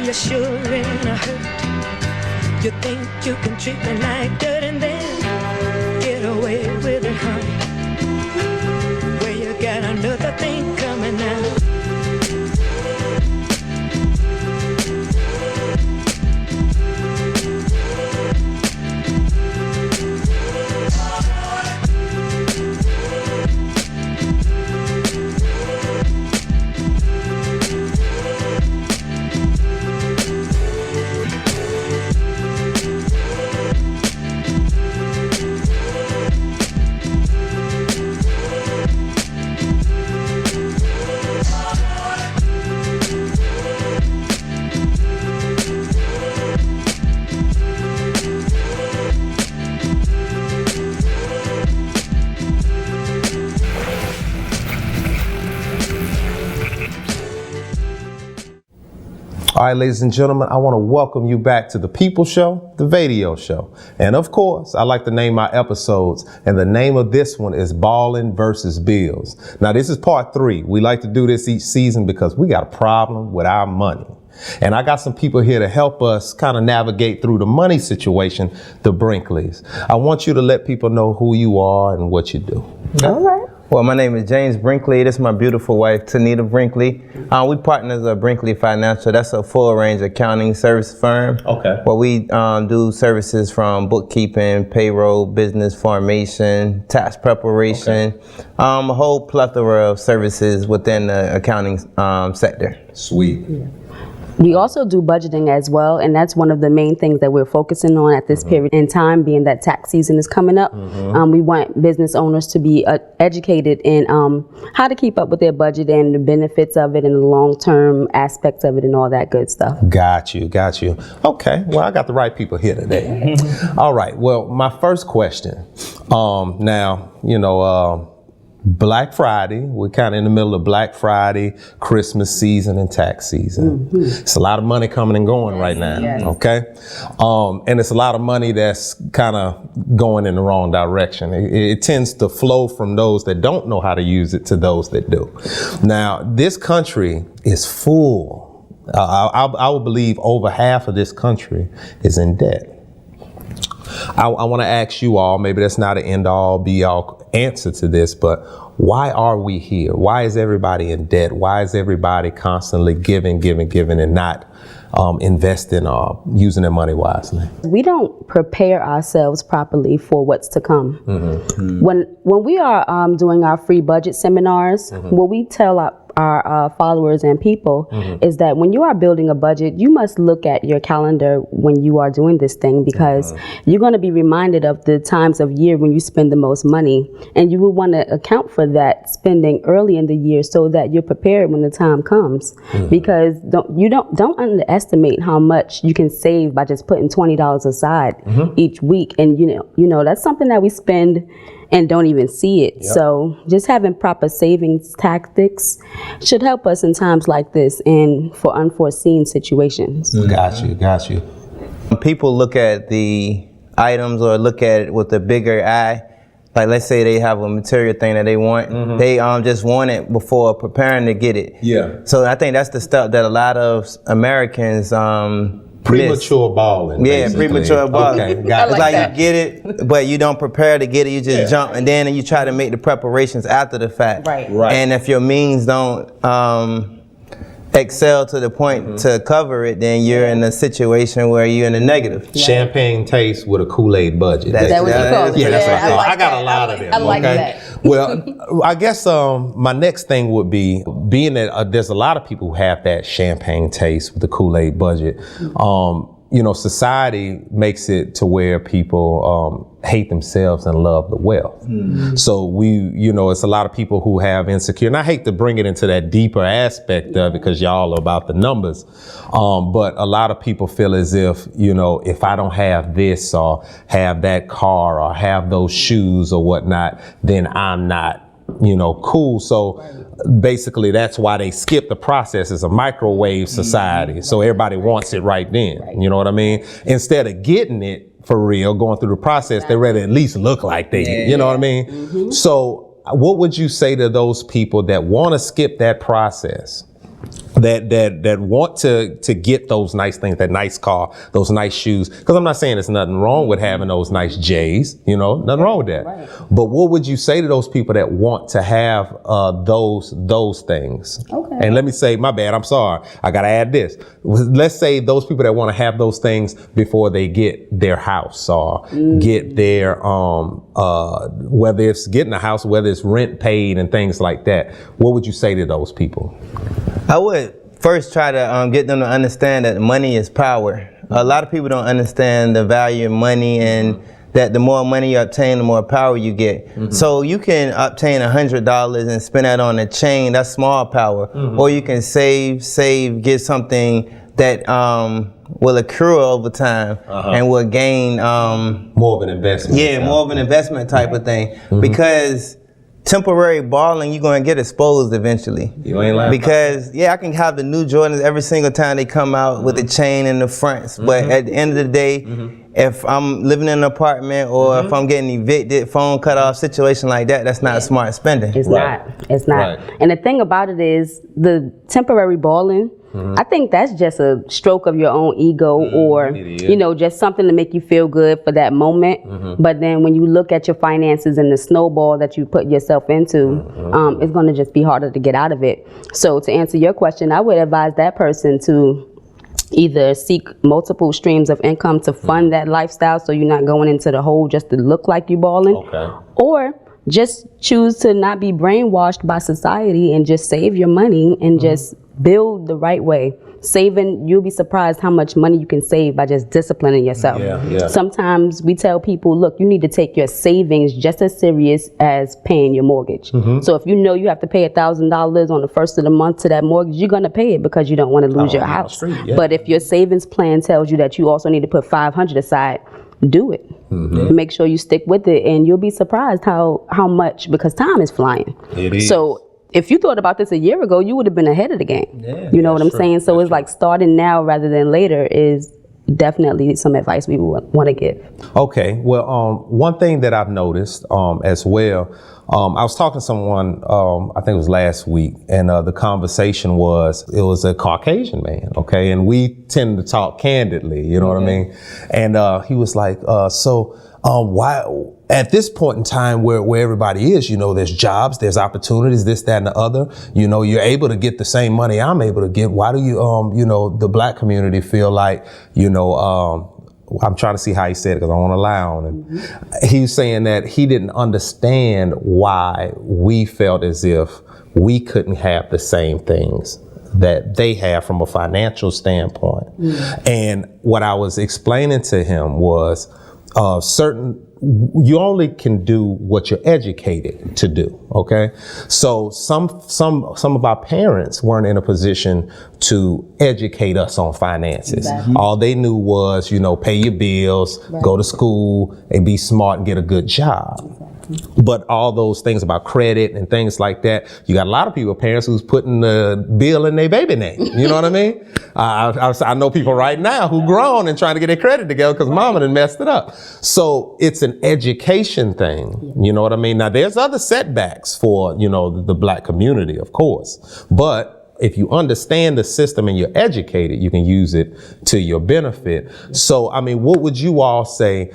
you're sure in a hurt. You think you can treat me like dirt and then get away with it, honey. Well, you got another thing coming now. All right, ladies and gentlemen, I want to welcome you back to the People Show, the VAdio Show. And of course, I like to name my episodes, and the name of this one is Ballin versus Bills. Now, this is part 3. We like to do this each season because we got a problem with our money. And I got some people here to help us kind of navigate through the money situation, the Brinkleys. I want you to let people know who you are and what you do. All right. Well, my name is James Brinkley. This is my beautiful wife, Tanita Brinkley. We partners at Brinkley Financial. That's a full range accounting service firm. Okay. Where we do services from bookkeeping, payroll, business formation, tax preparation, a whole plethora of services within the accounting sector. Sweet. Yeah. We also do budgeting as well, and that's one of the main things that we're focusing on at this period in time, being that tax season is coming up. We want business owners to be educated in how to keep up with their budget and the benefits of it and the long-term aspects of it and all that good stuff. Got you. Okay, well, I got the right people here today. All right, well, my first question, now, you know, Black Friday, we're kind of in the middle of Black Friday, Christmas season, and tax season. It's a lot of money coming and going right now, okay? And it's a lot of money that's kind of going in the wrong direction. It tends to flow from those that don't know how to use it to those that do. Now, this country is full. I would believe over half of this country is in debt. I want to ask you all, maybe that's not an end-all, be-all answer to this, but why are we here? Why is everybody in debt? Why is everybody constantly giving, and not investing or using their money wisely? We don't prepare ourselves properly for what's to come. When we are doing our free budget seminars, what we tell our followers and people is that when you are building a budget, you must look at your calendar when you are doing this thing, because you're going to be reminded of the times of year when you spend the most money, and you will want to account for that spending early in the year so that you're prepared when the time comes. Because don't underestimate how much you can save by just putting $20 aside each week, and you know that's something that we spend and don't even see it. So just having proper savings tactics should help us in times like this and for unforeseen situations. Got you. When people look at the items or look at it with a bigger eye, like let's say they have a material thing that they want, they just want it before preparing to get it. So I think that's the stuff that a lot of Americans premature balling. Yeah, basically. Premature balling. Okay, got it's it. like you get it, but you don't prepare to get it. You just jump, and then you try to make the preparations after the fact. Right. And if your means don't excel to the point to cover it, then you're in a situation where you're in a negative. Champagne taste with a Kool Aid budget. That's what you call it. Yeah, that's what I thought. like I got that. a lot of them. I like okay? that. Well, I guess my next thing would be, being that there's a lot of people who have that champagne taste with the Kool Aid budget. You know, society makes it to where people hate themselves and love the wealth. So it's a lot of people who have insecure, and I hate to bring it into that deeper aspect of it because y'all are about the numbers. But a lot of people feel as if, if I don't have this or have that car or have those shoes or whatnot, then I'm not, cool. So basically that's why they skip the process. It's a microwave society. So everybody wants it right then. You know what I mean? Instead of getting it for real, going through the process, they rather at least look like they, you know what I mean? So what would you say to those people that want to skip that process that want to get those nice things, that nice car, those nice shoes. Because I'm not saying there's nothing wrong with having those nice J's, you know, nothing wrong with that. Right. But what would you say to those people that want to have those things? Okay. And let me say, my bad, I'm sorry, I gotta add this. Let's say those people that want to have those things before they get their house or get their whether it's getting a house, whether it's rent paid and things like that. What would you say to those people? I would first try to get them to understand that money is power. A lot of people don't understand the value of money, and that the more money you obtain, the more power you get. So you can obtain $100 and spend that on a chain, that's small power. Or you can save, get something that will accrue over time and will gain more of an investment. Yeah, more of an investment type of thing. Because temporary balling, you're going to get exposed eventually. You ain't lying. Because, I can have the new Jordans every single time they come out with the chain in the fronts. But at the end of the day, if I'm living in an apartment or if I'm getting evicted, phone cut off, situation like that, that's not smart spending. It's not. It's not. Right. And the thing about it is the temporary balling, I think that's just a stroke of your own ego or, you know, just something to make you feel good for that moment. But then when you look at your finances and the snowball that you put yourself into, it's going to just be harder to get out of it. So to answer your question, I would advise that person to either seek multiple streams of income to fund that lifestyle so you're not going into the hole just to look like you're balling. Or just choose to not be brainwashed by society and just save your money and just build the right way. Saving, you'll be surprised how much money you can save by just disciplining yourself. Sometimes we tell people, look, you need to take your savings just as serious as paying your mortgage. So if you know you have to pay $1,000 on the first of the month to that mortgage, you're gonna pay it because you don't want to lose your house. But if your savings plan tells you that you also need to put $500 aside, do it. Make sure you stick with it, and you'll be surprised how much, because time is flying. It is. So if you thought about this a year ago, you would have been ahead of the game. You know what I'm saying? So it's like starting now rather than later is definitely some advice we would want to give. Okay, well, one thing that I've noticed as well, I was talking to someone, I think it was last week, and the conversation was a Caucasian man, okay, and we tend to talk candidly, you know what I mean? And he was like, why, at this point in time where everybody is, you know, there's jobs, there's opportunities, this, that, and the other, you know, you're able to get the same money I'm able to get. Why do you, you know, the black community feel like, you know, I'm trying to see how he said it because I don't want to lie on him. He was saying that he didn't understand why we felt as if we couldn't have the same things that they have from a financial standpoint. And what I was explaining to him was you only can do what you're educated to do, okay? So some of our parents weren't in a position to educate us on finances. All they knew was, you know, pay your bills, go to school, and be smart and get a good job. But all those things about credit and things like that, you got a lot of people, parents who's putting the bill in their baby name. You know what I mean? I know people right now who grown and trying to get their credit together because mama done messed it up. So it's an education thing. You know what I mean? Now there's other setbacks for, you know, the black community, of course, but if you understand the system and you're educated, you can use it to your benefit. So, I mean, what would you all say?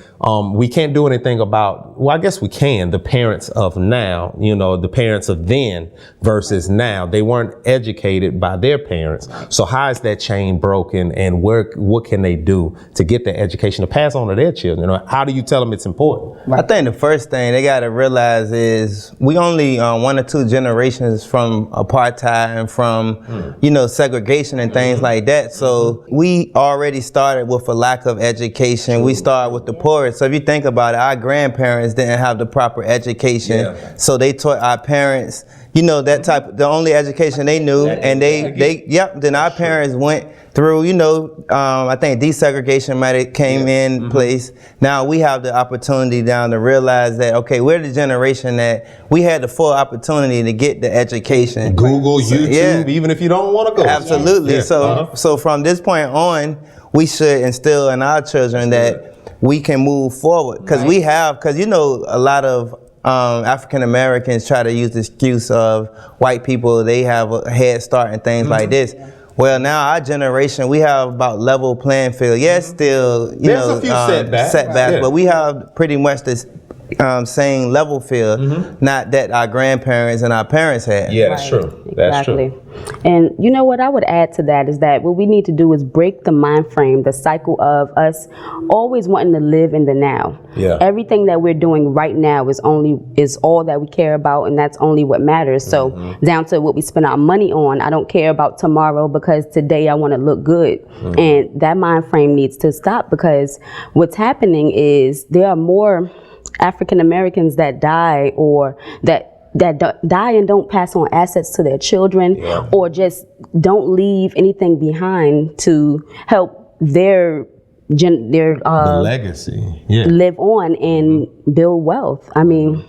We can't do anything about, well, I guess we can, the parents of now, you know, the parents of then versus now. They weren't educated by their parents. So how is that chain broken, and what can they do to get the education to pass on to their children? You know, how do you tell them it's important? I think the first thing they got to realize is we only 1 or 2 generations from apartheid and from you know, segregation and things like that. So we already started with a lack of education. We started with the poorest. So if you think about it, our grandparents didn't have the proper education. So they taught our parents, you know, that type, the only education they knew. And then our parents went through, you know, I think desegregation might have came in place. Now we have the opportunity now to realize that, okay, we're the generation that we had the full opportunity to get the education. Google, YouTube, even if you don't want to go. Absolutely. So from this point on, we should instill in our children that we can move forward. Because you know, a lot of African Americans try to use the excuse of white people, they have a head start and things like this. Well, now our generation, we have about level playing field. Yes, still, There's a few setbacks, but we have pretty much this same level field, not that our grandparents and our parents had. Yeah, that's true. That's Exactly. true. And you know what I would add to that is that what we need to do is break the mind frame, the cycle of us always wanting to live in the now. Yeah. Everything that we're doing right now is all that we care about, and that's only what matters. So down to what we spend our money on, I don't care about tomorrow because today I want to look good. And that mind frame needs to stop, because what's happening is there are more African Americans that die, or that die and don't pass on assets to their children, or just don't leave anything behind to help their The legacy. Yeah. live on and build wealth. I mean,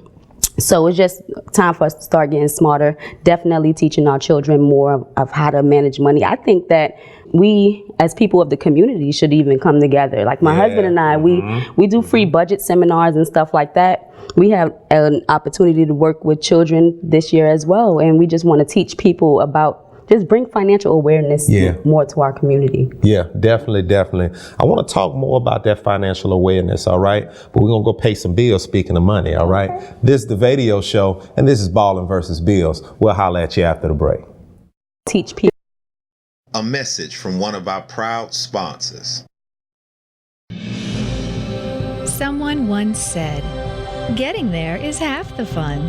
so it's just time for us to start getting smarter, definitely teaching our children more of how to manage money. I think that we, as people of the community, should even come together. Like my husband and I, we do free budget seminars and stuff like that. We have an opportunity to work with children this year as well, and we just want to teach people about, just bring financial awareness more to our community. Yeah, definitely. I want to talk more about that financial awareness, all right? But we're going to go pay some bills, speaking of money, all right? This is the VAdio show, and this is Ballin versus Bills. We'll holler at you after the break. Teach people. A message from one of our proud sponsors. Someone once said, getting there is half the fun.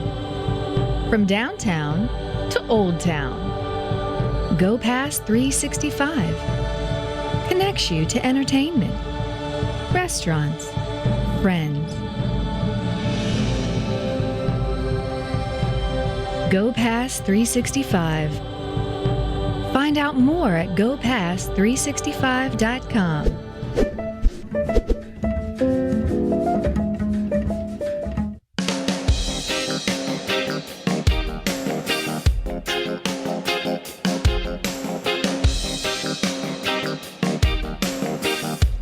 From downtown to Old Town, Go Past 365 connects you to entertainment, restaurants, friends. Go Past 365. Find out more at gopast365.com.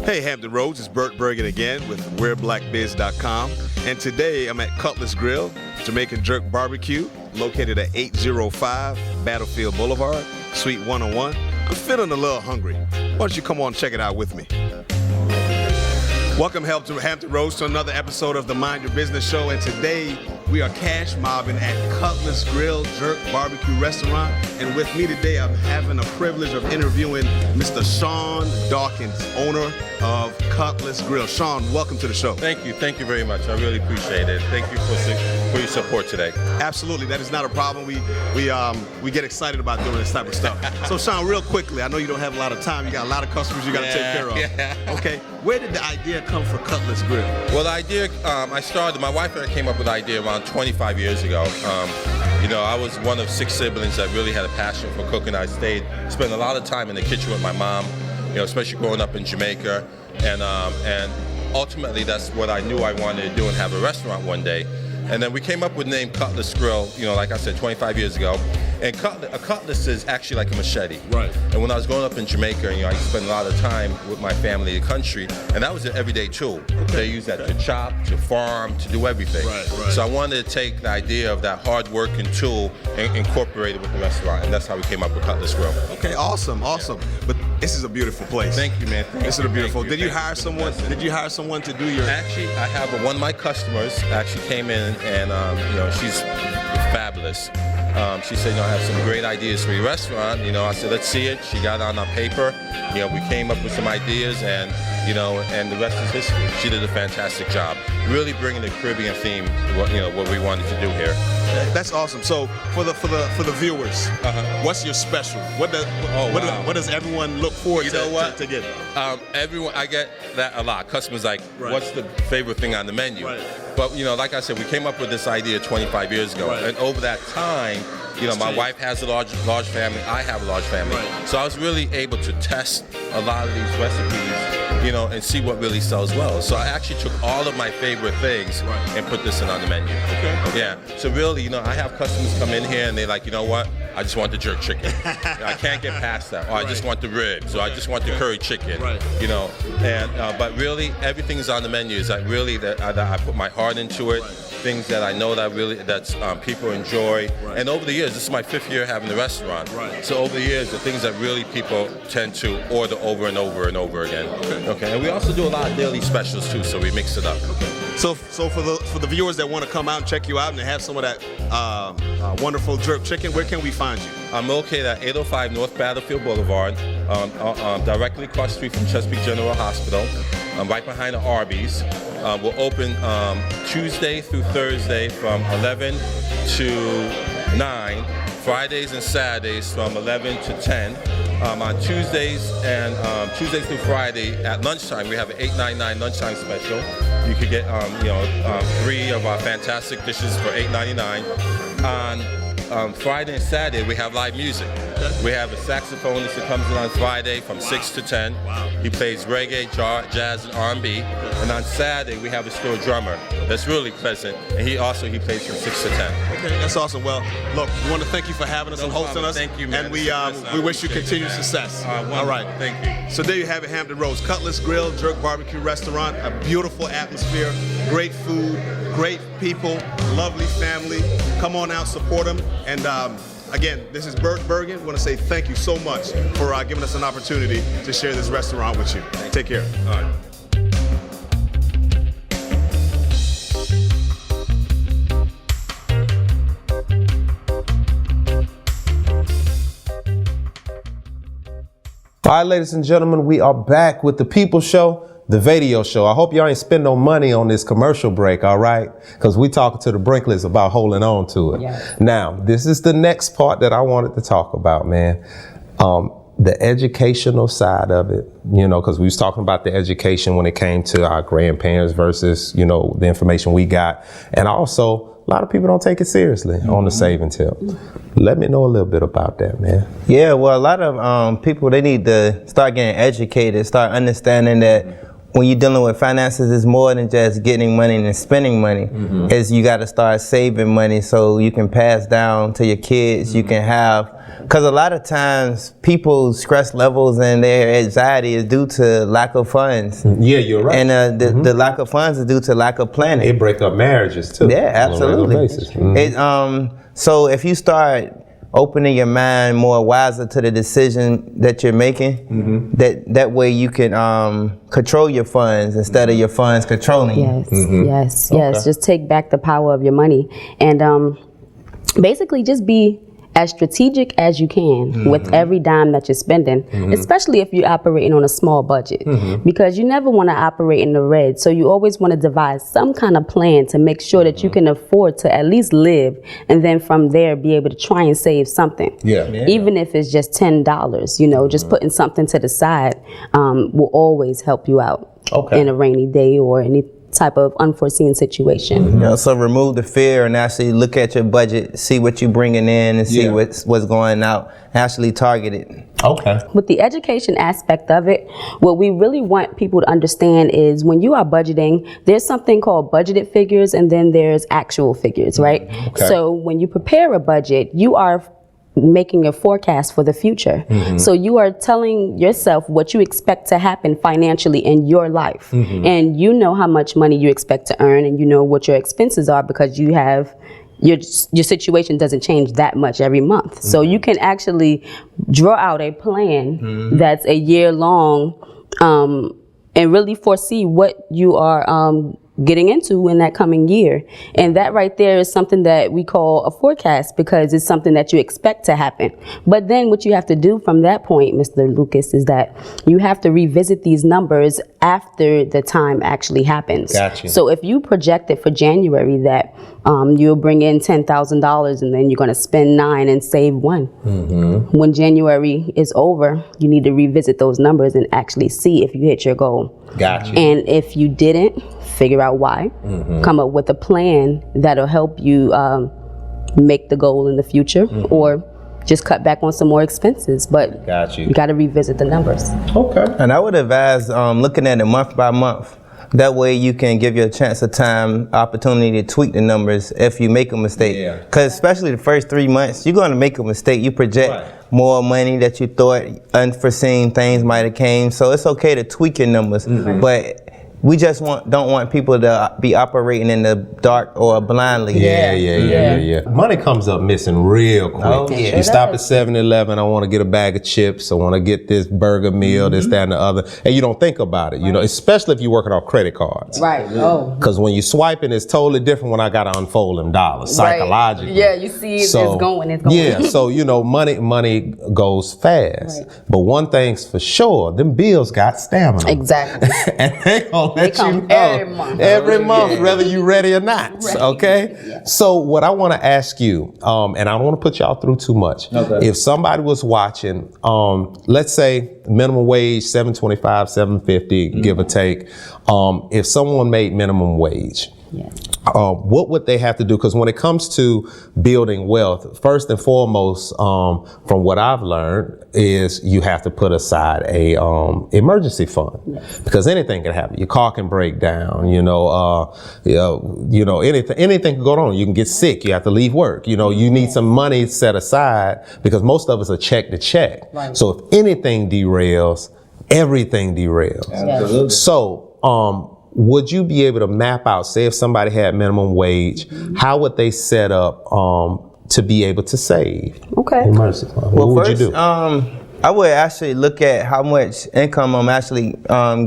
Hey Hampton Roads, it's Bert Bergen again with WearBlackBiz.com, and today I'm at Cutlass Grill, Jamaican Jerk Barbecue, located at 805 Battlefield Boulevard, Suite 101. I'm feeling a little hungry. Why don't you come on and check it out with me? Welcome Hampton Roads to another episode of the Mind Your Business Show, and today we are cash mobbing at Cutlass Grill Jerk Barbecue Restaurant, and with me today I'm having the privilege of interviewing Mr. Sean Dawkins, owner of Cutlass Grill. Sean, welcome to the show. Thank you very much. I really appreciate it. Thank you for your support today. Absolutely, that is not a problem. We get excited about doing this type of stuff. So Sean, real quickly, I know you don't have a lot of time. You got a lot of customers you got to take care of. Yeah. Okay, where did the idea come for Cutlass Grill? Well, the idea, my wife and I came up with the idea around 25 years ago. I was one of 6 siblings that really had a passion for cooking. I spent a lot of time in the kitchen with my mom, especially growing up in Jamaica. And ultimately, that's what I knew I wanted to do, and have a restaurant one day. And then we came up with the name Cutlass Grill, like I said, 25 years ago. And a cutlass is actually like a machete. Right. And when I was growing up in Jamaica, I used to spend a lot of time with my family in the country, and that was an everyday tool. Okay. They used that to chop, to farm, to do everything. Right. So I wanted to take the idea of that hard-working tool and incorporate it with the restaurant, and that's how we came up with Cutlass Grill. Okay, awesome. But this is a beautiful place. Thank you, man. This is beautiful. Did you hire someone? Did you hire someone to do your? Actually, I have one of my customers actually came in, and she's fabulous. She said, I have some great ideas for your restaurant. I said, let's see it. She got it on paper. We came up with some ideas, and the rest is history. She did a fantastic job, really bringing the Caribbean theme to what we wanted to do here. That's awesome. So for the viewers, what's your special? What does everyone look forward to get? Everyone, I get that a lot. Customers like, what's the favorite thing on the menu? Right. But like I said, we came up with this idea 25 years ago, and over that time, my wife has a large family. I have a large family, so I was really able to test a lot of these recipes, and see what really sells well. So I actually took all of my favorite things and put this on the menu. Okay. Yeah. So really, I have customers come in here and they're like, what? I just want the jerk chicken. I can't get past that. Or I just want the ribs. Or I just want the curry chicken. Right. But really, everything is on the menu. Is that really that I put my heart into it. things that I know that people enjoy. And over the years, this is my 5th year having the restaurant. So over the years, the things that really people tend to order over and over and over again. Okay. And we also do a lot of daily specials too, so we mix it up. So for the viewers that want to come out and check you out and have some of that wonderful jerk chicken, where can we find you? I'm located at 805 North Battlefield Boulevard, directly across the street from Chesapeake General Hospital, right behind the Arby's. We're open Tuesday through Thursday from 11 to 9, Fridays and Saturdays from 11 to 10. On Tuesdays through Friday at lunchtime, we have an $8.99 lunchtime special. You could get 3 of our fantastic dishes for $8.99. On Friday and Saturday, we have live music. We have a saxophonist that comes in on Friday from 6 to 10. He plays reggae, jazz, and R&B. And on Saturday, we have a still drummer that's really pleasant, and he plays from 6 to 10. Okay, that's awesome. Well, look, we want to thank you for having us and hosting us. Thank you, man. And we wish you continued success. All right. Thank you. So there you have it, Hampton Roads Cutlass Grill, Jerk Barbecue Restaurant. A beautiful atmosphere, great food, great people, lovely family. Come on out, support them. And again, this is Bert Bergen. I want to say thank you so much for giving us an opportunity to share this restaurant with you. Take care. All right. All right, ladies and gentlemen, we are back with the People Show, the VAdio Show. I hope y'all ain't spend no money on this commercial break, all right? Because we talking to the Brinkleys about holding on to it. Yes. Now, this is the next part that I wanted to talk about, man. The educational side of it, because we was talking about the education when it came to our grandparents versus, the information we got. And also, a lot of people don't take it seriously on the saving tip. Let me know a little bit about that, man. Yeah, well, a lot of people, they need to start getting educated, start understanding that when you're dealing with finances, it's more than just getting money and spending money. Is you got to start saving money so you can pass down to your kids. You can have, because a lot of times people's stress levels and their anxiety is due to lack of funds. Yeah, you're right. And the lack of funds is due to lack of planning. It break up marriages too. Yeah, absolutely. So if you start opening your mind more wiser to the decision that you're making, that way you can control your funds instead of your funds controlling you. Yes. Just take back the power of your money and basically just be as strategic as you can with every dime that you're spending, especially if you're operating on a small budget, because you never want to operate in the red. So you always want to devise some kind of plan to make sure that you can afford to at least live, and then from there be able to try and save something. Even if it's just $10, just putting something to the side will always help you out in a rainy day or any type of unforeseen situation. So remove the fear and actually look at your budget, see what you're bringing in and see what's going out, actually target it. Okay. With the education aspect of it, what we really want people to understand is when you are budgeting, there's something called budgeted figures and then there's actual figures, right? So when you prepare a budget, you are making a forecast for the future. So you are telling yourself what you expect to happen financially in your life. And you know how much money you expect to earn and you know what your expenses are because you have your situation doesn't change that much every month. So you can actually draw out a plan that's a year long and really foresee what you are getting into in that coming year. And that right there is something that we call a forecast because it's something that you expect to happen. But then what you have to do from that point, Mr. Lucas, is that you have to revisit these numbers after the time actually happens. Gotcha. So if you project it for January that you'll bring in $10,000 and then you're going to spend $9 and save $1. When January is over, you need to revisit those numbers and actually see if you hit your goal. Gotcha. And if you didn't, figure out why. Come up with a plan that'll help you make the goal in the future or just cut back on some more expenses. But you got to revisit the numbers. Okay. And I would advise looking at it month by month. That way you can give you a chance of time, opportunity to tweak the numbers if you make a mistake. Because especially the first 3 months, you're going to make a mistake. You project more money that you thought unforeseen things might have came. So it's okay to tweak your numbers. But we just don't want people to be operating in the dark or blindly. Yeah. Money comes up missing real quick. Oh, yeah. You stop at 7-Eleven, I want to get a bag of chips, I want to get this burger meal, this, that, and the other. And you don't think about it, you know, especially if you're working off credit cards. Right. Oh. Because when you swiping, it's totally different when I got to unfold them dollars, psychologically. Yeah, you see it's going. Yeah, so, you know, money goes fast. Right. But one thing's for sure, them bills got stamina. Exactly. And they gonna let you know every month, whether you ready or not. Right. Okay. Yeah. So what I want to ask you, and I don't want to put y'all through too much. Okay. If somebody was watching, let's say minimum wage $7.25, $7.50, give or take. If someone made minimum wage. Yeah. What would they have to do? Because when it comes to building wealth, first and foremost, from what I've learned, is you have to put aside a emergency fund. Yes. Because anything can happen. Your car can break down. Anything can go wrong. You can get sick. You have to leave work. You know, you need some money set aside because most of us are check to check. Right. So if anything derails, everything derails. Absolutely. So. Would you be able to map out, say if somebody had minimum wage, how would they set up to be able to save? Okay. What would you do? I would actually look at how much income I'm actually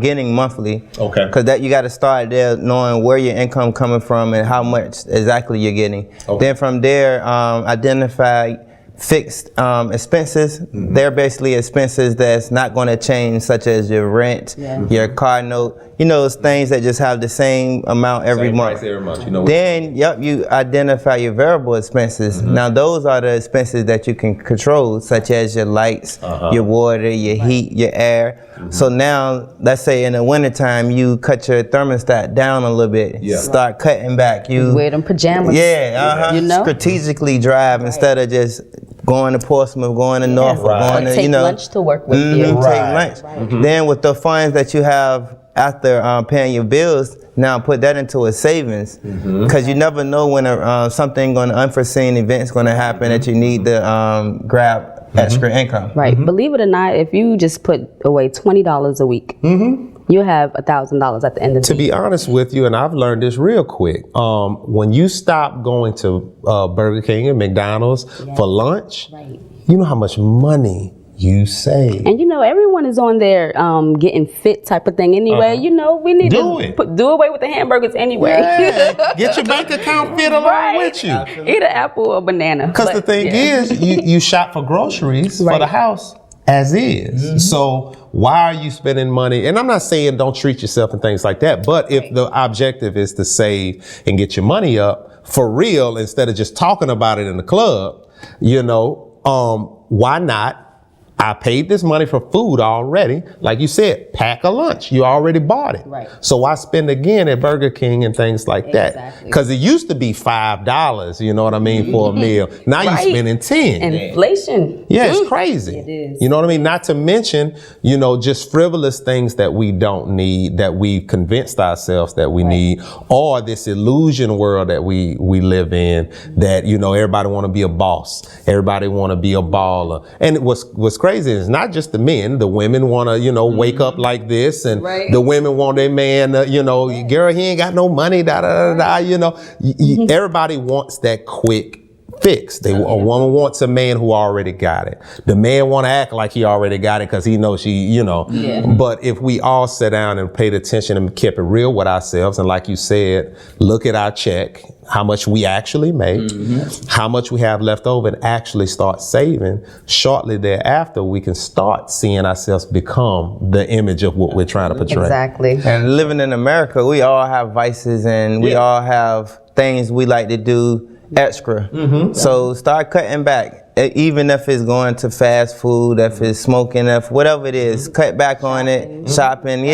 getting monthly. Okay. Because that you got to start there knowing where your income coming from and how much exactly you're getting. Okay. Then from there, identify fixed expenses. Mm-hmm. They're basically expenses that's not going to change, such as your rent, your car note. You know, those things that just have the same amount every month. Price every month. You know. Then, you identify your variable expenses. Mm-hmm. Now, those are the expenses that you can control, such as your lights, your water, your heat, your air. Mm-hmm. So now, let's say in the wintertime, you cut your thermostat down a little bit. Yeah. Start cutting back. You wear them pajamas. Yeah. You know? Strategically drive instead of just going to Portsmouth, going to Norfolk, going to, take lunch to work with you. Take lunch. Right. Mm-hmm. Then with the funds that you have after paying your bills, now put that into a savings, because you never know when something unforeseen event's going to happen that you need to grab extra income. Right. Believe it or not, if you just put away $20 a week, you'll have $1,000 at the end of the To be honest with you, and I've learned this real quick, when you stop going to Burger King and McDonald's for lunch, you know how much money you save. And you know, everyone is on their getting fit type of thing anyway. You know, we need to do away with the hamburgers anyway. Yeah. Get your bank account fit along with you. Eat an apple or banana. Because the thing is, you shop for groceries for the house as is. So why are you spending money? And I'm not saying don't treat yourself and things like that, but if the objective is to save and get your money up for real, instead of just talking about it in the club, you know, why not? I paid this money for food already. Like you said, pack a lunch. You already bought it. Right. So why spend again at Burger King and things like that? Because it used to be $5, you know what I mean, for a meal. Now you're spending 10. Inflation. Yeah, it's crazy. It is. You know what I mean? Not to mention, you know, just frivolous things that we don't need, that we've convinced ourselves that we need, or this illusion world that we live in, that, you know, everybody want to be a boss. Everybody want to be a baller. And what's crazy is not just the men, the women want to, you know, wake up like this, and the women want their man, you know, girl, he ain't got no money, you know. Everybody wants that quick fix. A woman wants a man who already got it. The man want to act like he already got it because he knows she, you know. But if we all sat down and paid attention and kept it real with ourselves, and like you said, look at our check, how much we actually make, how much we have left over, and actually start saving, shortly thereafter, we can start seeing ourselves become the image of what we're trying to portray. Exactly. And living in America, we all have vices, and we all have things we like to do extra. So start cutting back. Even if it's going to fast food, if it's smoking, if whatever it is, cut back on it. Shopping,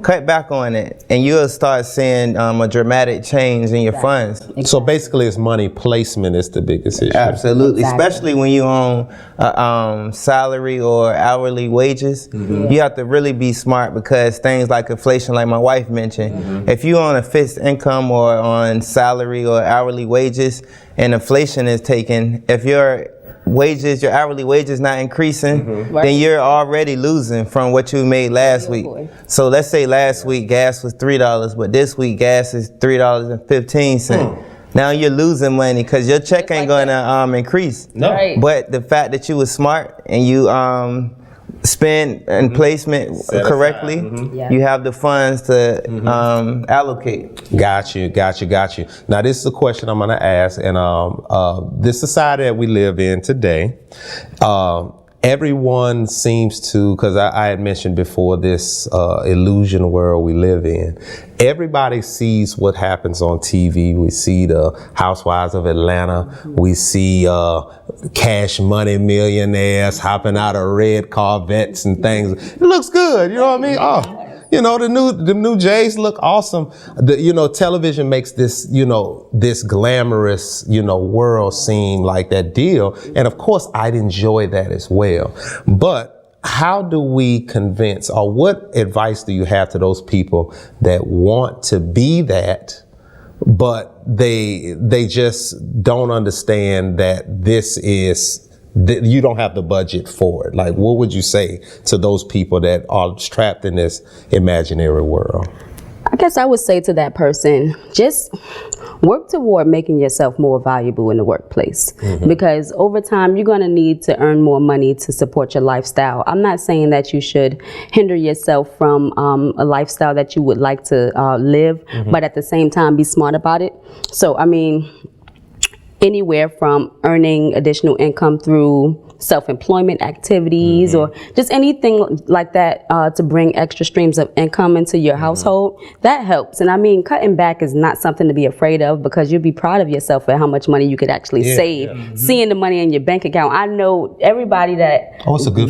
cut back on it, and you'll start seeing a dramatic change in your funds. So basically, it's money placement is the biggest issue. Absolutely, especially when you own salary or hourly wages. You have to really be smart, because things like inflation, like my wife mentioned, if you on a fixed income or on salary or hourly wages, and inflation is taking, if your hourly wage is not increasing, then you're already losing from what you made last week. So let's say last week gas was $3, but this week gas is $3.15. Now you're losing money because your check ain't gonna increase. No. Right. But the fact that you was smart and you spend and placement correctly, you have the funds to allocate. Got you. Now this is a question I'm gonna ask, and this society that we live in today, everyone seems to, because I had mentioned before this illusion world we live in, everybody sees what happens on TV. We see the Housewives of Atlanta. We see cash money millionaires hopping out of red Corvettes and things. It looks good, you know what I mean? Oh. You know, the new J's look awesome. Television makes this, this glamorous, world seem like that deal. And of course, I'd enjoy that as well. But how do we convince, or what advice do you have to those people that want to be that, but they just don't understand that you don't have the budget for it? Like, what would you say to those people that are trapped in this imaginary world? I guess I would say to that person, just work toward making yourself more valuable in the workplace. Because over time, you're going to need to earn more money to support your lifestyle. I'm not saying that you should hinder yourself from a lifestyle that you would like to live, but at the same time, be smart about it. So, I mean, anywhere from earning additional income through self-employment activities or just anything like that to bring extra streams of income into your household, that helps. And I mean, cutting back is not something to be afraid of, because you'll be proud of yourself at how much money you could actually save. Seeing the money in your bank account. I know everybody that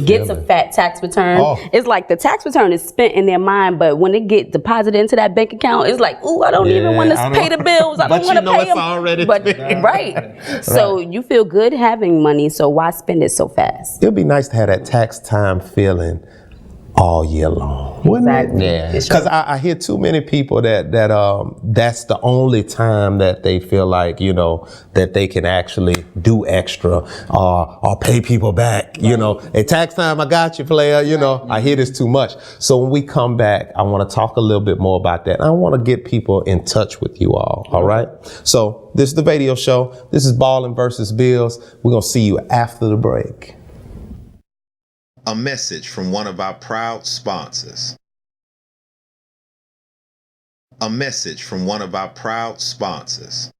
gets a fat tax return, it's like the tax return is spent in their mind, but when it get deposited into that bank account, it's like, ooh, I don't even want to pay the bills. I don't want to pay them. Already So you feel good having money, so why spend it so fast? It'd be nice to have that tax time feeling all year long, wouldn't it? Yeah. Because I hear too many people that's the only time that they feel like, that they can actually do extra or pay people back. At tax time, I got you, player. I hear this too much. So when we come back, I want to talk a little bit more about that. I want to get people in touch with you all right? So this is the VAdio show. This is Ballin versus Bills. We're going to see you after the break. A message from one of our proud sponsors. A message from one of our proud sponsors.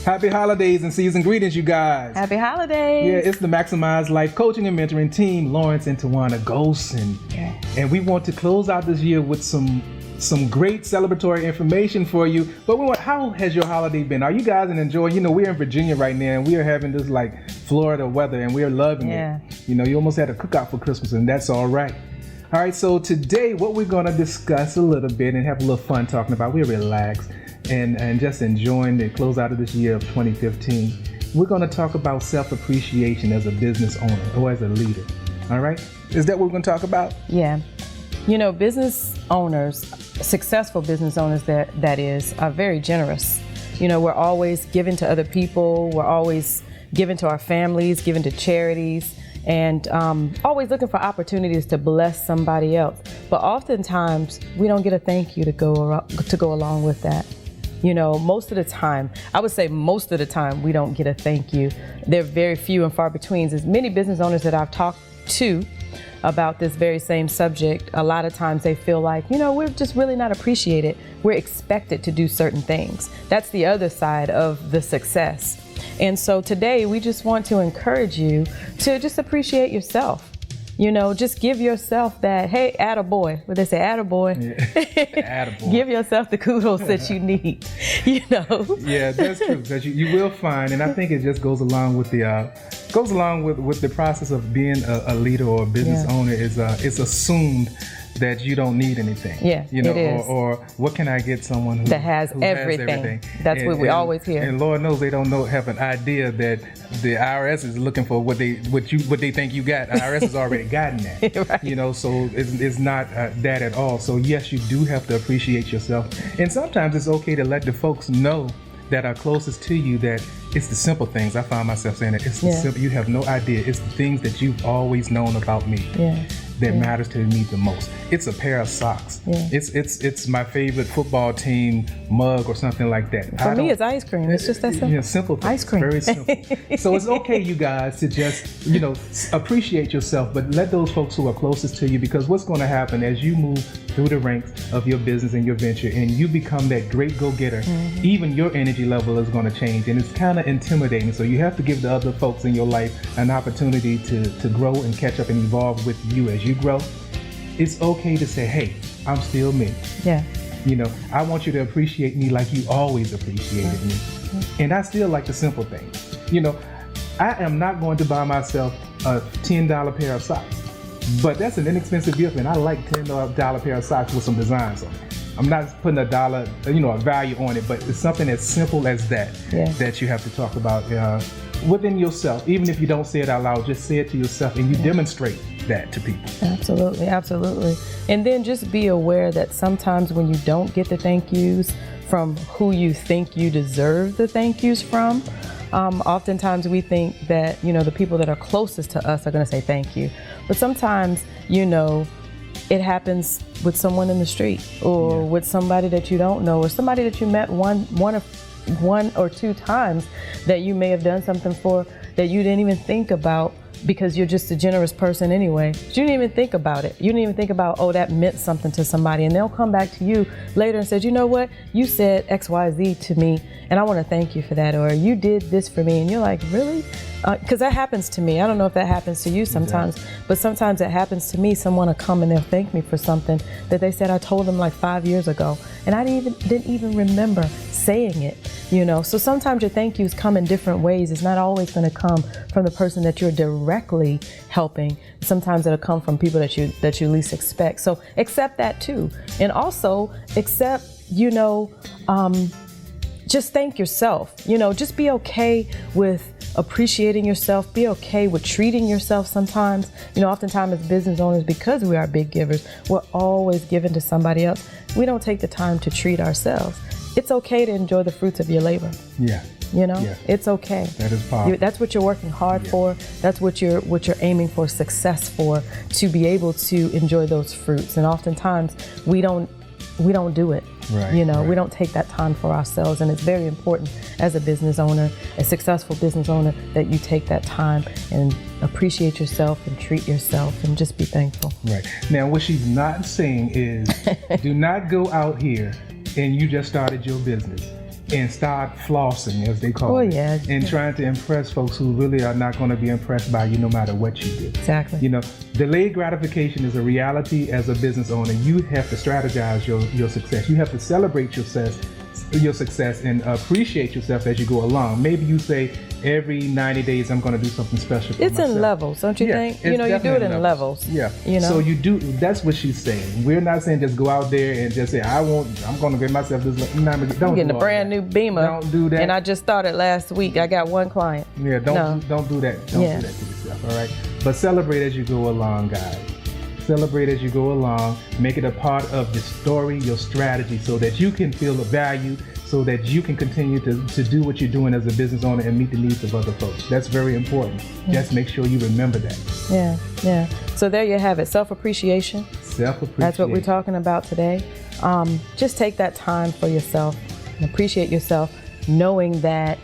Happy holidays and season greetings, you guys. Happy holidays. Yeah, it's the Maximize Life Coaching and Mentoring team, Lawrence and Tawana Golson. And we want to close out this year with some great celebratory information for you. But how has your holiday been? Are you guys enjoying? We're in Virginia right now, and we are having this like Florida weather, and we're loving it. You almost had a cookout for Christmas, and that's all right. All right, so today what we're going to discuss a little bit and have a little fun talking about, we're relaxed and just enjoying the close out of this year of 2015. We're going to talk about self-appreciation as a business owner or as a leader. All right? Is that what we're going to talk about? Yeah. Business owners, successful business owners that is, are very generous. We're always giving to other people. We're always giving to our families, giving to charities, and always looking for opportunities to bless somebody else. But oftentimes, we don't get a thank you to go along with that. Most of the time, I would say most of the time, we don't get a thank you. They're very few and far between. As many business owners that I've talked to about this very same subject, a lot of times they feel like, we're just really not appreciated. We're expected to do certain things. That's the other side of the success. And so today we just want to encourage you to just appreciate yourself. Just give yourself that, hey, attaboy. What they say, attaboy. Yeah. Attaboy. Give yourself the kudos that you need, Yeah, that's true. Because you will find, and I think it just goes along with the process of being a leader or a business owner, is it's assumed that you don't need anything. Yeah, you know, it is. Or what can I get someone who has everything? That's what we always hear. And Lord knows they don't have an idea that the IRS is looking for what they think you got. IRS has already gotten that. Right. You know, so it's not that at all. So yes, you do have to appreciate yourself, and sometimes it's okay to let the folks know that are closest to you that it's the simple things. I find myself saying that it's the simple. You have no idea. It's the things that you've always known about me. That matters to me the most. It's a pair of socks. It's my favorite football team mug or something like that. For me, it's ice cream. It's just that simple. Yeah, simple things. Ice cream. Very simple. So it's okay, you guys, to just, you know, appreciate yourself, but let those folks who are closest to you, because what's going to happen as you move through the ranks of your business and your venture and you become that great go-getter, even your energy level is going to change, and it's kind of intimidating. So you have to give the other folks in your life an opportunity to grow and catch up and evolve with you as you grow. It's okay to say, hey, I'm still me. Yeah. You know, I want you to appreciate me like you always appreciated me. And I still like the simple things. You know, I am not going to buy myself a $10 pair of socks, but that's an inexpensive gift, and I like $10 pair of socks with some designs on it. I'm not putting a value on it, but it's something as simple as that that you have to talk about within yourself. Even if you don't say it out loud, just say it to yourself, and you demonstrate that to people. Absolutely, absolutely. And then just be aware that sometimes when you don't get the thank yous from who you think you deserve the thank yous from, oftentimes we think that, you know, the people that are closest to us are going to say thank you. But sometimes, you know, it happens with someone in the street or with somebody that you don't know or somebody that you met one or two times that you may have done something for that you didn't even think about because you're just a generous person anyway. But you didn't even think about it. You didn't even think about, oh, that meant something to somebody. And they'll come back to you later and say, you know what? You said X, Y, Z to me, and I want to thank you for that. Or you did this for me. And you're like, really? Because that happens to me. I don't know if that happens to you sometimes, but sometimes it happens to me. Someone will come and they'll thank me for something that they said I told them like 5 years ago. And I didn't even remember saying it, you know. So sometimes your thank yous come in different ways. It's not always going to come from the person that you're directly helping. Sometimes it'll come from people that you least expect. So accept that too. And also accept, you know, just thank yourself. You know, just be okay with appreciating yourself. Be okay with treating yourself sometimes. You know, oftentimes as business owners, because we are big givers, we're always giving to somebody else. We don't take the time to treat ourselves. It's okay to enjoy the fruits of your labor. Yeah. You know, it's okay. That is powerful. That's what you're working hard for. That's what you're aiming for success for, to be able to enjoy those fruits. And oftentimes we don't do it. Right, you know, we don't take that time for ourselves. And it's very important as a business owner, a successful business owner, that you take that time and appreciate yourself and treat yourself and just be thankful. Right. Now, what she's not saying is do not go out here and you just started your business and start flossing, as they call it, and trying to impress folks who really are not going to be impressed by you no matter what you do. Exactly. You know, delayed gratification is a reality as a business owner. You have to strategize your success. You have to celebrate your success and appreciate yourself as you go along. Maybe you say, every 90 days I'm going to do something special for myself. It's in levels, don't you think? You know, you do it in levels. Yeah. You know? So you do, that's what she's saying. We're not saying just go out there and just say, I'm going to get myself this. I'm getting a brand new Beamer. Don't do that. And I just started last week. I got one client. Yeah, don't do that. Don't do that to yourself, all right? But celebrate as you go along, guys. Celebrate as you go along. Make it a part of your story, your strategy, so that you can feel the value, so that you can continue to do what you're doing as a business owner and meet the needs of other folks. That's very important. Just make sure you remember that. Yeah. So there you have it. Self-appreciation. Self-appreciation. That's what we're talking about today. Just take that time for yourself and appreciate yourself, knowing that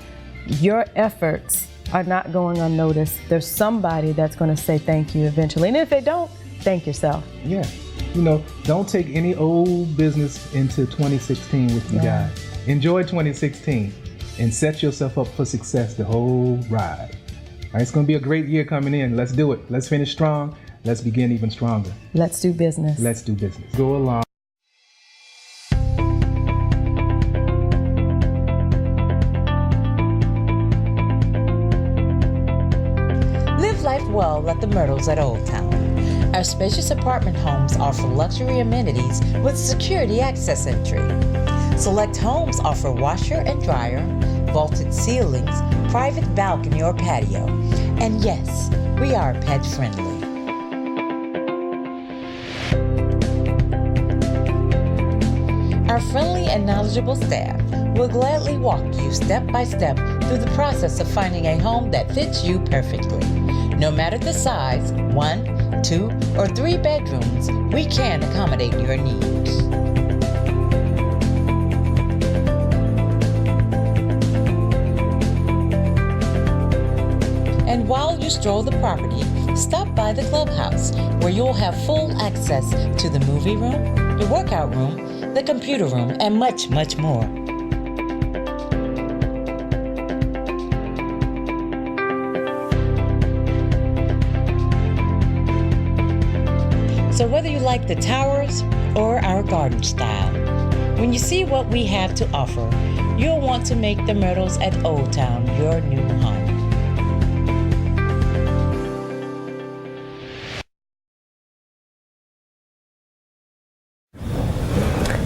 your efforts are not going unnoticed. There's somebody that's going to say thank you eventually. And if they don't, thank yourself. Yeah. You know, don't take any old business into 2016 with you guys. Enjoy 2016 and set yourself up for success the whole ride. All right, it's going to be a great year coming in. Let's do it. Let's finish strong. Let's begin even stronger. Let's do business. Let's do business. Go along. Live life well at the Myrtles at Old Town. Our spacious apartment homes offer luxury amenities with security access entry. Select homes offer washer and dryer, vaulted ceilings, private balcony or patio. And yes, we are pet friendly. Our friendly and knowledgeable staff will gladly walk you step by step through the process of finding a home that fits you perfectly. No matter the size, 1, 2, or 3 bedrooms, we can accommodate your needs. And while you stroll the property, stop by the clubhouse, where you'll have full access to the movie room, the workout room, the computer room, and much, much more. So whether you like the towers or our garden style, when you see what we have to offer, you'll want to make the Myrtles at Old Town your new home.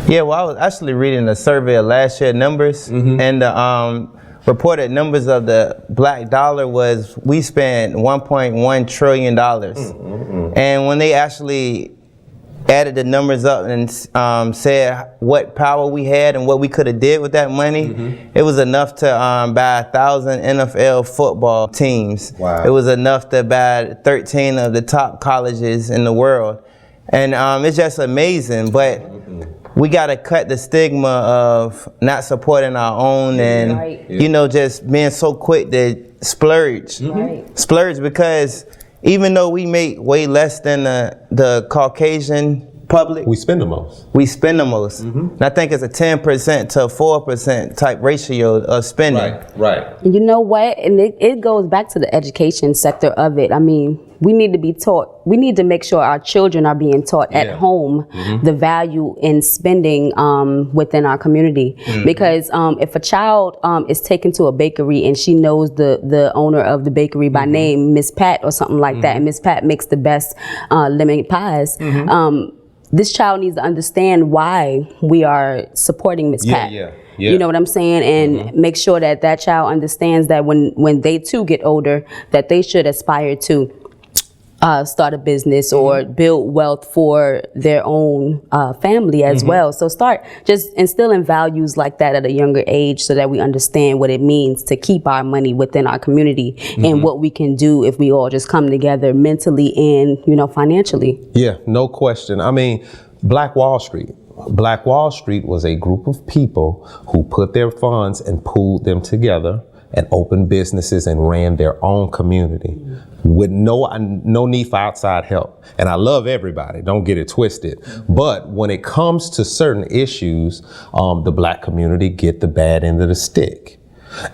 Yeah, well, I was actually reading a survey of last year numbers, and the reported numbers of the black dollar was we spent $1.1 trillion. And when they actually added the numbers up and said what power we had and what we could have did with that money, it was enough to buy 1,000 NFL football teams. Wow. It was enough to buy 13 of the top colleges in the world. And it's just amazing, but we got to cut the stigma of not supporting our own and, you know, just being so quick to splurge. Splurge, because even though we make way less than the Caucasian public, we spend the most. We spend the most. And I think it's a 10% to 4% type ratio of spending. Right. You know what? And it goes back to the education sector of it. I mean, we need to be taught, we need to make sure our children are being taught at home the value in spending within our community. Because if a child is taken to a bakery and she knows the owner of the bakery by name, Miss Pat or something like that, and Miss Pat makes the best lemon pies, this child needs to understand why we are supporting Miss Pat. You know what I'm saying? And make sure that that child understands that when they too get older, that they should aspire to start a business or build wealth for their own family as well. So start just instilling values like that at a younger age so that we understand what it means to keep our money within our community and what we can do if we all just come together mentally and, you know, financially. Yeah, no question. I mean, Black Wall Street. Black Wall Street was a group of people who put their funds and pooled them together and opened businesses and ran their own community with no need for outside help. And I love everybody, don't get it twisted. But when it comes to certain issues, the black community get the bad end of the stick.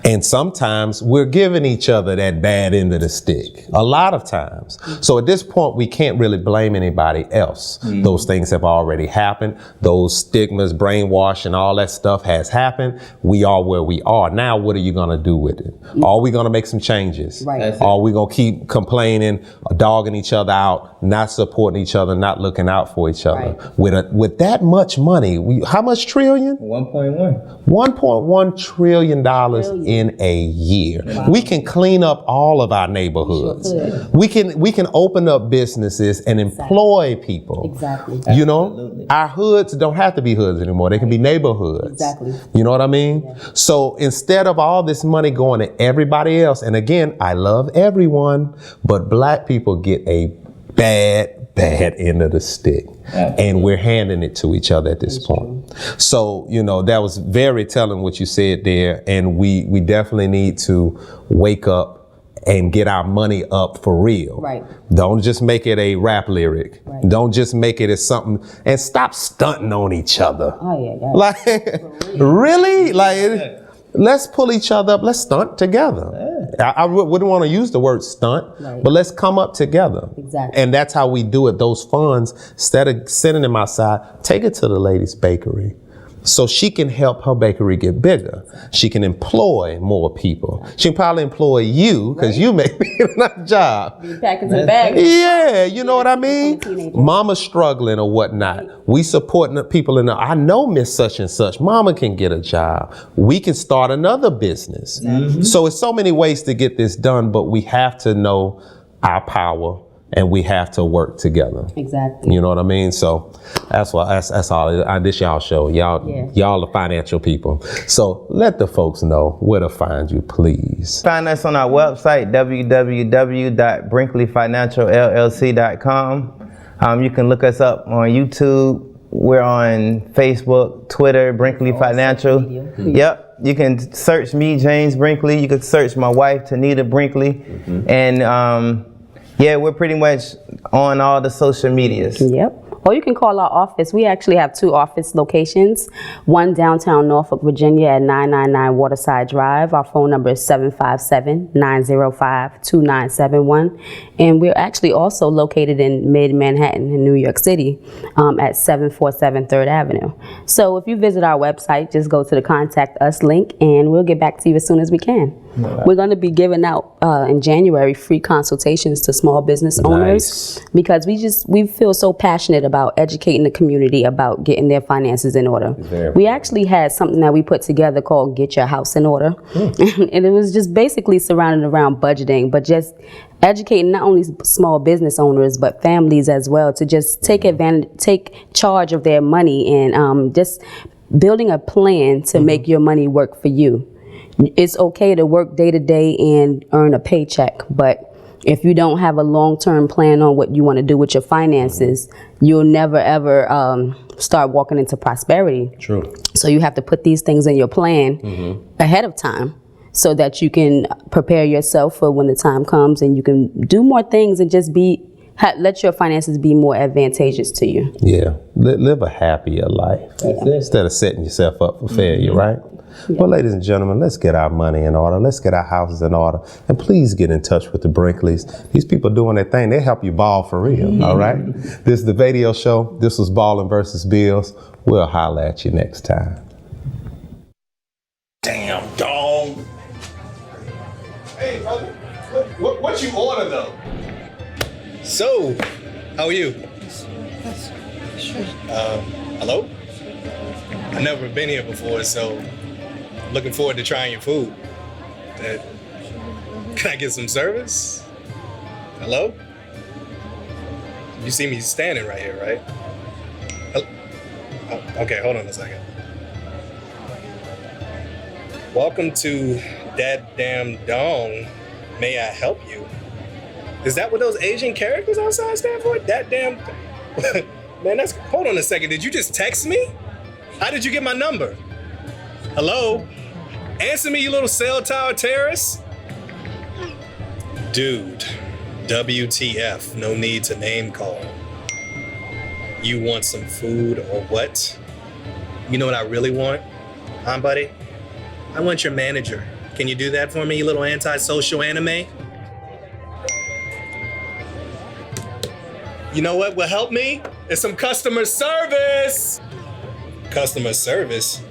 And sometimes we're giving each other that bad end of the stick, a lot of times. So at this point, we can't really blame anybody else. Those things have already happened. Those stigmas, brainwashing, all that stuff has happened. We are where we are. Now, what are you going to do with it? Are we going to make some changes? Are we going to keep complaining, dogging each other out, not supporting each other, not looking out for each other? With that much money, how much trillion? 1.1. $1.1 trillion in a year. We can clean up all of our neighborhoods. We can open up businesses and employ people. You know, our hoods don't have to be hoods anymore. They can be neighborhoods. You know what I mean? So instead of all this money going to everybody else, and again, I love everyone, but black people get a bad end of the stick. And we're handing it to each other at this point. So, you know, that was very telling what you said there. And we definitely need to wake up and get our money up for real. Don't just make it a rap lyric. Don't just make it as something, and stop stunting on each other. Like, really? Like, let's pull each other up. Let's stunt together. I wouldn't want to use the word stunt, but let's come up together. And that's how we do it. Those funds, instead of sending them outside, take it to the ladies' bakery. so she can help her bakery get bigger. She can employ more people. She can probably employ you because you may be in a job. Packing some bags. Yeah, you know what I mean? Mama's struggling or whatnot. We supporting the people in the, I know Miss Such and Such. Mama can get a job. We can start another business. So it's so many ways to get this done, but we have to know our power and we have to work together. Exactly. You know what I mean? So that's why that's all. This y'all show. Y'all the financial people. So let the folks know where to find you, please. Find us on our website, www.brinkleyfinancialllc.com. You can look us up on YouTube. We're on Facebook, Twitter, Brinkley Financial. Yep. You can search me, James Brinkley. You can search my wife, Tanita Brinkley. And yeah, we're pretty much on all the social medias. Yep. Or you can call our office. We actually have 2 office locations. One downtown Norfolk, Virginia at 999 Waterside Drive. Our phone number is 757-905-2971. And we're actually also located in mid-Manhattan in New York City at 747 3rd Avenue. So if you visit our website, just go to the Contact Us link and we'll get back to you as soon as we can. We're going to be giving out in January free consultations to small business owners because we feel so passionate about educating the community about getting their finances in order. We actually had something that we put together called Get Your House in Order. And it was just basically surrounded around budgeting, but just educating not only small business owners but families as well to just take charge of their money and just building a plan to make your money work for you. It's okay to work day to day and earn a paycheck, but if you don't have a long-term plan on what you want to do with your finances, you'll never ever start walking into prosperity. True. So you have to put these things in your plan ahead of time so that you can prepare yourself for when the time comes and you can do more things and just let your finances be more advantageous to you. Yeah, live a happier life instead of setting yourself up for failure, right? Well, ladies and gentlemen, let's get our money in order. Let's get our houses in order. And please get in touch with the Brinkleys. These people doing their thing. They help you ball for real, all right? This is the VAdio show. This was Ballin versus Bills. We'll holler at you next time. Damn, dog. Hey, brother, what you order, though? So, how are you? Hello? I've never been here before, so I'm looking forward to trying your food. Can I get some service? Hello? You see me standing right here, right? Okay, hold on a second. Welcome to Dat Damn Dong. May I help you? Is that what those Asian characters outside stand for? Dat Damn... Man, hold on a second. Did you just text me? How did you get my number? Hello? Answer me, you little cell tower terrorist. Dude, WTF, no need to name call. You want some food or what? You know what I really want? Huh, buddy? I want your manager. Can you do that for me, you little antisocial anime? You know what will help me? It's some customer service. Customer service?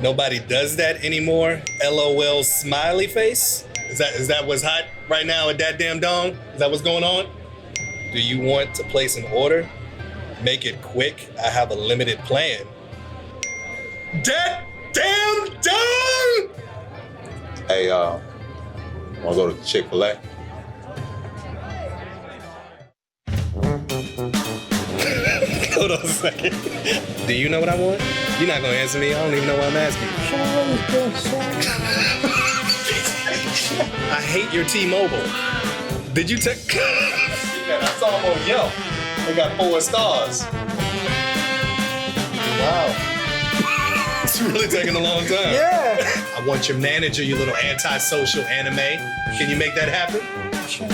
Nobody does that anymore? LOL smiley face? Is that what's hot right now at Dat Damn Dong? Is that what's going on? Do you want to place an order? Make it quick. I have a limited plan. Dat Damn Dong! Hey, wanna go to Chick-fil-A? Hold on a second. Do you know what I want? You're not gonna answer me. I don't even know what I'm asking. I hate your T-Mobile. Did you take? I saw them on Yelp. They got 4 stars. Wow. It's really taking a long time. Yeah. I want your manager, you little antisocial anime. Can you make that happen? Sure.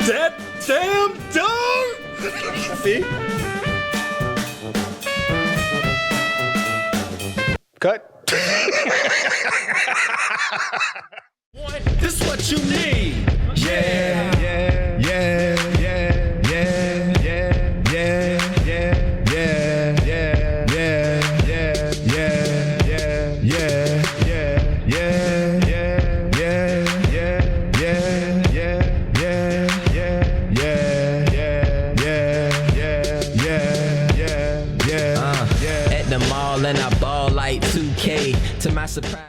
Dat Damn Dong! See? Cut. This what you need. ball and I ball like 2K. To my surprise.